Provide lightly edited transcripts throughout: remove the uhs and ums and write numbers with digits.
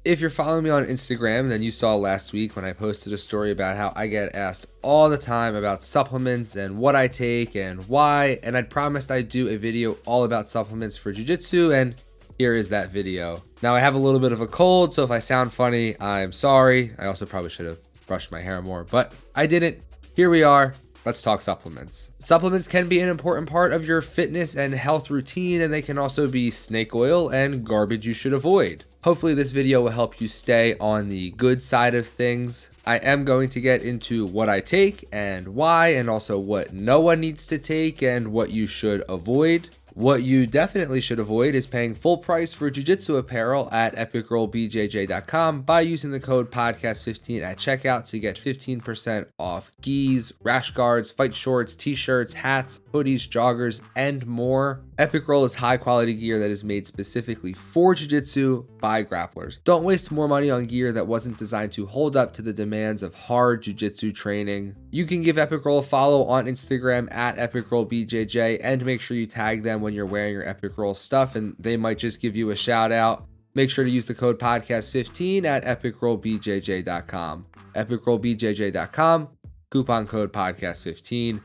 If you're following me on Instagram, then you saw last week when I posted a story about how I get asked all the time about supplements and what I take and why, and I'd promised I'd do a video all about supplements for Jiu Jitsu, and here is that video. Now I have a little bit of a cold, so if I sound funny, I'm sorry. I also probably should have brushed my hair more, but I didn't. Here we are. Let's talk supplements. Supplements can be an important part of your fitness and health routine, and they can also be snake oil and garbage you should avoid. Hopefully this video will help you stay on the good side of things. I am going to get into what I take and why, and also what no one needs to take and what you should avoid. What you definitely should avoid is paying full price for jiu-jitsu apparel at epicrollbjj.com by using the code podcast15 at checkout to get 15% off gis, rash guards, fight shorts, t-shirts, hats, hoodies, joggers, and more. Epic Roll is high quality gear that is made specifically for jiu-jitsu by grapplers. Don't waste more money on gear that wasn't designed to hold up to the demands of hard jiu-jitsu training. You can give Epic Roll a follow on Instagram at epicrollbjj and make sure you tag them when you're wearing your Epic Roll stuff, and they might just give you a shout out. Make sure to use the code podcast15 at epicrollbjj.com. epicrollbjj.com, coupon code podcast15.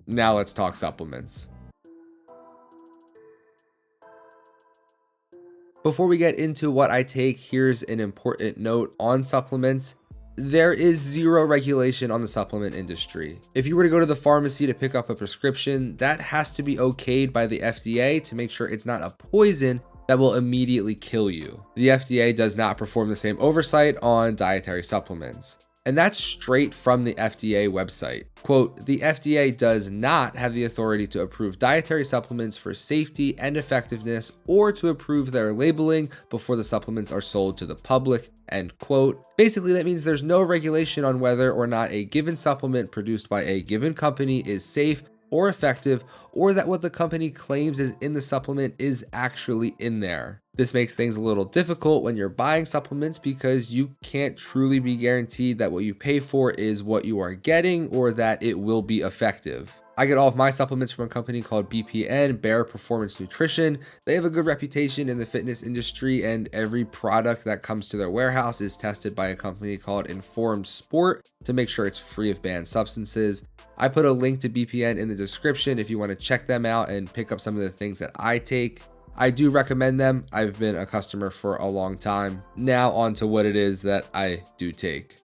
Now let's talk supplements. Before we get into what I take, here's an important note on supplements. There is zero regulation on the supplement industry. If you were to go to the pharmacy to pick up a prescription, that has to be okayed by the FDA to make sure it's not a poison that will immediately kill you. The FDA does not perform the same oversight on dietary supplements. And that's straight from the FDA website. Quote, the FDA does not have the authority to approve dietary supplements for safety and effectiveness or to approve their labeling before the supplements are sold to the public, end quote. Basically, that means there's no regulation on whether or not a given supplement produced by a given company is safe or effective, or that what the company claims is in the supplement is actually in there. This makes things a little difficult when you're buying supplements because you can't truly be guaranteed that what you pay for is what you are getting or that it will be effective. I get all of my supplements from a company called BPN, Bear Performance Nutrition. They have a good reputation in the fitness industry, and every product that comes to their warehouse is tested by a company called Informed Sport to make sure it's free of banned substances. I put a link to BPN in the description if you want to check them out and pick up some of the things that I take. I do recommend them. I've been a customer for a long time. Now on to what it is that I do take.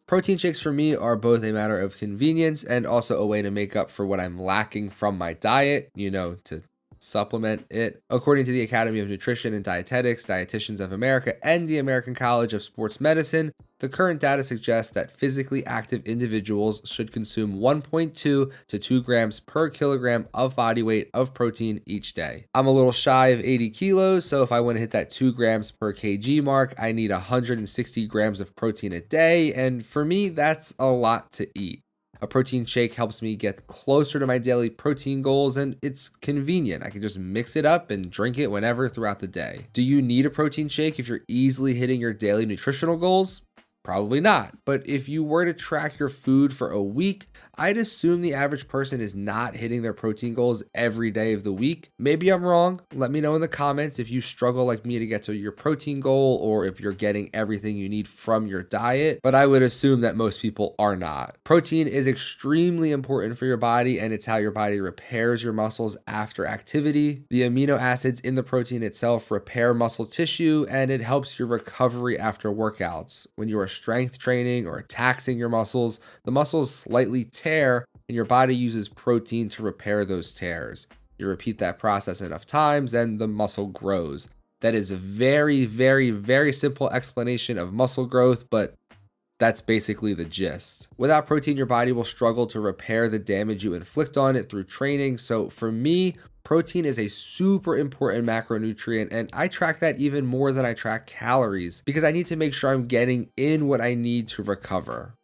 Protein shakes for me are both a matter of convenience and also a way to make up for what I'm lacking from my diet, to supplement it. According to the Academy of Nutrition and Dietetics, Dietitians of America, and the American College of Sports Medicine, the current data suggests that physically active individuals should consume 1.2 to 2 grams per kilogram of body weight of protein each day. I'm a little shy of 80 kilos, so if I want to hit that 2 grams per kg mark, I need 160 grams of protein a day, and for me, that's a lot to eat. A protein shake helps me get closer to my daily protein goals, and it's convenient. I can just mix it up and drink it whenever throughout the day. Do you need a protein shake if you're easily hitting your daily nutritional goals? Probably not, but if you were to track your food for a week, I'd assume the average person is not hitting their protein goals every day of the week. Maybe I'm wrong. Let me know in the comments if you struggle like me to get to your protein goal or if you're getting everything you need from your diet, but I would assume that most people are not. Protein is extremely important for your body, and it's how your body repairs your muscles after activity. The amino acids in the protein itself repair muscle tissue, and it helps your recovery after workouts. When you are strength training or taxing your muscles, the muscles slightly tear and your body uses protein to repair those tears. You repeat that process enough times and the muscle grows. That is a very, very, very simple explanation of muscle growth, but that's basically the gist. Without protein, your body will struggle to repair the damage you inflict on it through training. So for me, protein is a super important macronutrient, and I track that even more than I track calories because I need to make sure I'm getting in what I need to recover.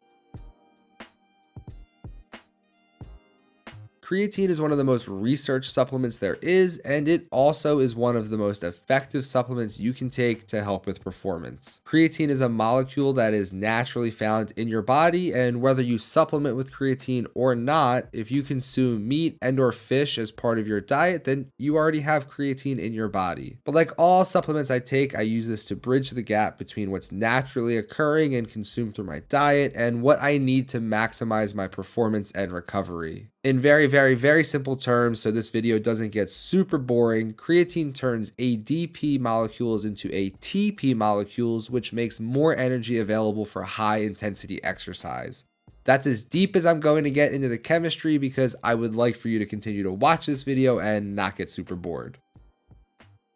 Creatine is one of the most researched supplements there is, and it also is one of the most effective supplements you can take to help with performance. Creatine is a molecule that is naturally found in your body, and whether you supplement with creatine or not, if you consume meat and or fish as part of your diet, then you already have creatine in your body. But like all supplements I take, I use this to bridge the gap between what's naturally occurring and consumed through my diet and what I need to maximize my performance and recovery. In very, very, very simple terms, so this video doesn't get super boring, creatine turns ADP molecules into ATP molecules, which makes more energy available for high intensity exercise. That's as deep as I'm going to get into the chemistry because I would like for you to continue to watch this video and not get super bored.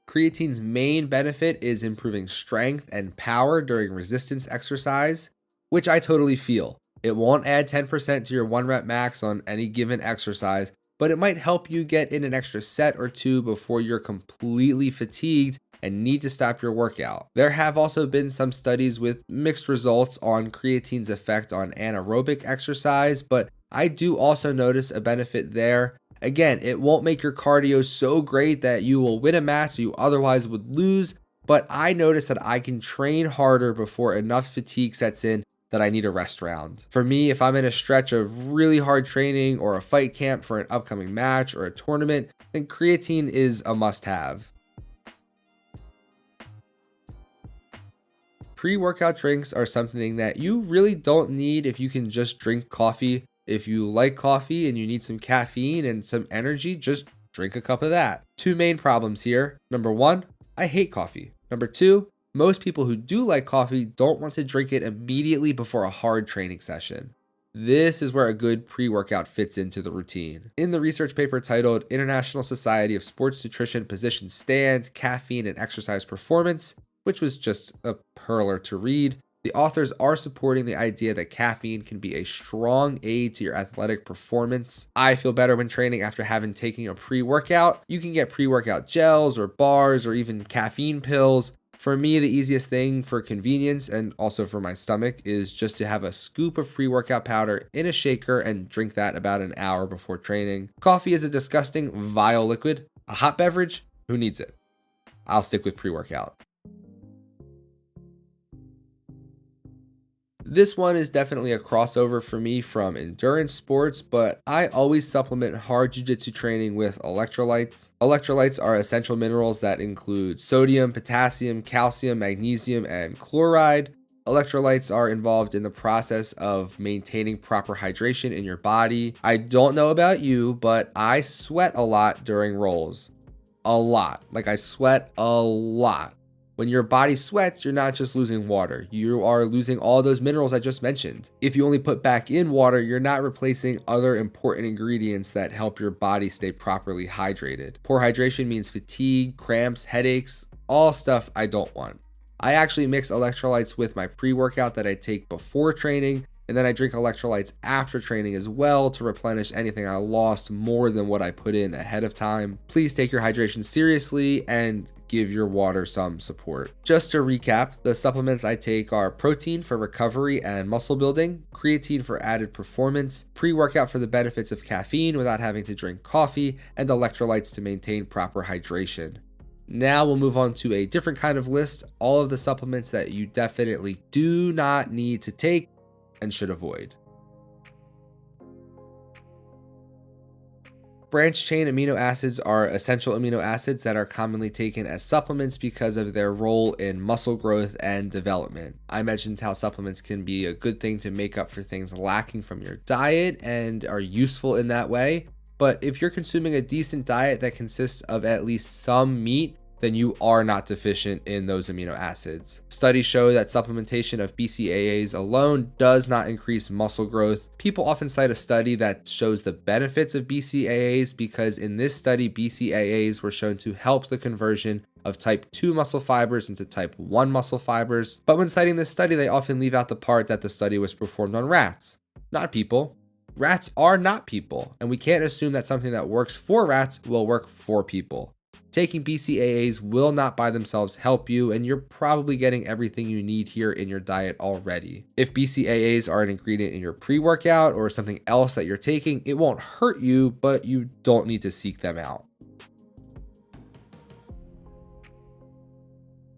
Creatine's main benefit is improving strength and power during resistance exercise, which I totally feel. It won't add 10% to your 1 rep max on any given exercise, but it might help you get in an extra set or two before you're completely fatigued and need to stop your workout. There have also been some studies with mixed results on creatine's effect on anaerobic exercise, but I do also notice a benefit there. Again, it won't make your cardio so great that you will win a match you otherwise would lose, but I notice that I can train harder before enough fatigue sets in that I need a rest round. For me, if I'm in a stretch of really hard training or a fight camp for an upcoming match or a tournament, then creatine is a must-have. Pre-workout drinks are something that you really don't need if you can just drink coffee. If you like coffee and you need some caffeine and some energy, just drink a cup of that. Two main problems here. Number one, I hate coffee. Number two, most people who do like coffee don't want to drink it immediately before a hard training session. This is where a good pre-workout fits into the routine. In the research paper titled International Society of Sports Nutrition Position Stand, Caffeine and Exercise Performance, which was just a perler to read, the authors are supporting the idea that caffeine can be a strong aid to your athletic performance. I feel better when training after having taken a pre-workout. You can get pre-workout gels or bars or even caffeine pills. For me, the easiest thing for convenience and also for my stomach is just to have a scoop of pre-workout powder in a shaker and drink that about an hour before training. Coffee is a disgusting, vile liquid. A hot beverage? Who needs it? I'll stick with pre-workout. This one is definitely a crossover for me from endurance sports, but I always supplement hard jiu-jitsu training with electrolytes. Electrolytes are essential minerals that include sodium, potassium, calcium, magnesium, and chloride. Electrolytes are involved in the process of maintaining proper hydration in your body. I don't know about you, but I sweat a lot during rolls. A lot. Like I sweat a lot. When your body sweats, you're not just losing water. You are losing all those minerals I just mentioned. If you only put back in water, you're not replacing other important ingredients that help your body stay properly hydrated. Poor hydration means fatigue, cramps, headaches, all stuff I don't want. I actually mix electrolytes with my pre-workout that I take before training, and then I drink electrolytes after training as well to replenish anything I lost more than what I put in ahead of time. Please take your hydration seriously and give your water some support. Just to recap, the supplements I take are protein for recovery and muscle building, creatine for added performance, pre-workout for the benefits of caffeine without having to drink coffee, and electrolytes to maintain proper hydration. Now we'll move on to a different kind of list, all of the supplements that you definitely do not need to take and should avoid. Branched chain amino acids are essential amino acids that are commonly taken as supplements because of their role in muscle growth and development. I mentioned how supplements can be a good thing to make up for things lacking from your diet and are useful in that way. But if you're consuming a decent diet that consists of at least some meat, then you are not deficient in those amino acids. Studies show that supplementation of BCAAs alone does not increase muscle growth. People often cite a study that shows the benefits of BCAAs because in this study, BCAAs were shown to help the conversion of type 2 muscle fibers into type 1 muscle fibers. But when citing this study, they often leave out the part that the study was performed on rats, not people. Rats are not people, and we can't assume that something that works for rats will work for people. Taking BCAAs will not by themselves help you, and you're probably getting everything you need here in your diet already. If BCAAs are an ingredient in your pre-workout or something else that you're taking, it won't hurt you, but you don't need to seek them out.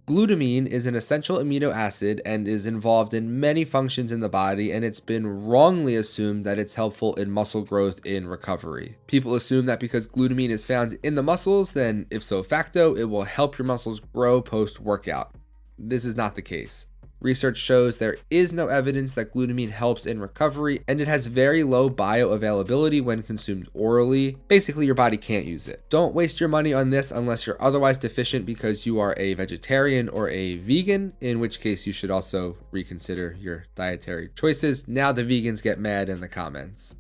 Glutamine is an essential amino acid and is involved in many functions in the body, and it's been wrongly assumed that it's helpful in muscle growth in recovery. People assume that because glutamine is found in the muscles, then ipso facto, it will help your muscles grow post-workout. This is not the case. Research shows there is no evidence that glutamine helps in recovery, and it has very low bioavailability when consumed orally. Basically, your body can't use it. Don't waste your money on this unless you're otherwise deficient because you are a vegetarian or a vegan, in which case you should also reconsider your dietary choices. Now the vegans get mad in the comments.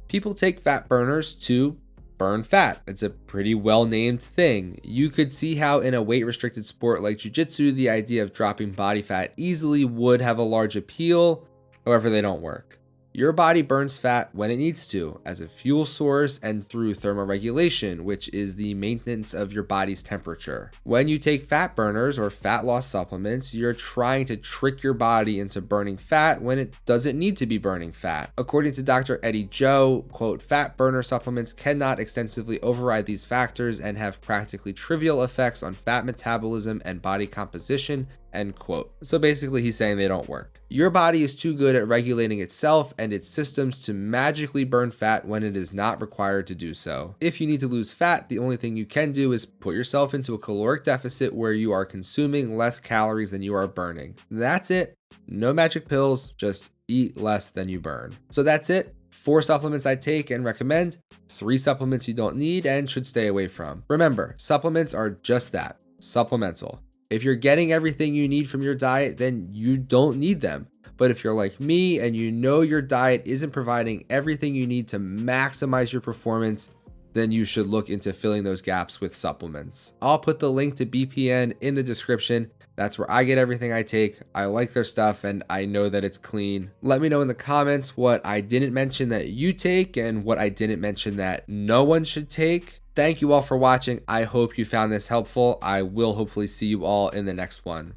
People take fat burners to burn fat. It's a pretty well-named thing. You could see how in a weight-restricted sport like Jiu Jitsu, the idea of dropping body fat easily would have a large appeal. However, they don't work. Your body burns fat when it needs to, as a fuel source and through thermoregulation, which is the maintenance of your body's temperature. When you take fat burners or fat loss supplements, you're trying to trick your body into burning fat when it doesn't need to be burning fat. According to Dr. Eddie Joe, quote, fat burner supplements cannot extensively override these factors and have practically trivial effects on fat metabolism and body composition, end quote. So basically he's saying they don't work. Your body is too good at regulating itself and its systems to magically burn fat when it is not required to do so. If you need to lose fat, the only thing you can do is put yourself into a caloric deficit where you are consuming less calories than you are burning. That's it. No magic pills, just eat less than you burn. So that's it. 4 supplements I take and recommend, 3 supplements you don't need and should stay away from. Remember, supplements are just that, supplemental. If you're getting everything you need from your diet, then you don't need them. But if you're like me and you know your diet isn't providing everything you need to maximize your performance, then you should look into filling those gaps with supplements. I'll put the link to BPN in the description. That's where I get everything I take. I like their stuff and I know that it's clean. Let me know in the comments what I didn't mention that you take and what I didn't mention that no one should take. Thank you all for watching. I hope you found this helpful. I will hopefully see you all in the next one.